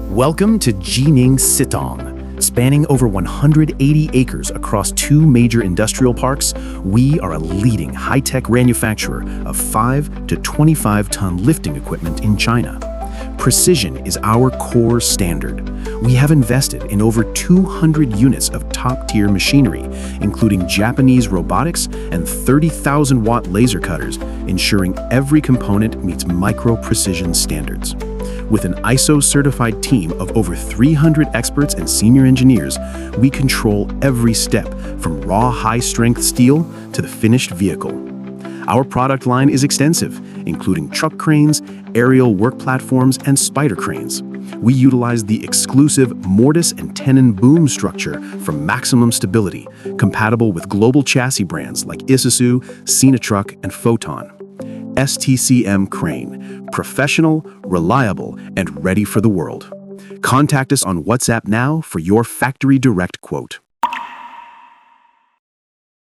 Welcome to Jining Sitong. Spanning over 180 acres across two major industrial parks, we are a leading high-tech manufacturer of 5 to 25-ton lifting equipment in China. Precision is our core standard. We have invested in over 200 units of top-tier machinery, including Japanese robotics and 30,000-watt laser cutters, ensuring every component meets micro-precision standards. With an ISO-certified team of over 300 experts and senior engineers, we control every step from raw high-strength steel to the finished vehicle. Our product line is extensive, including truck cranes, aerial work platforms, and spider cranes. We utilize the exclusive mortise and tenon boom structure for maximum stability, compatible with global chassis brands like ISUZU, Truck, and FOTON. STCM Crane, professional, reliable, and ready for the world. Contact us on WhatsApp now for your factory direct quote.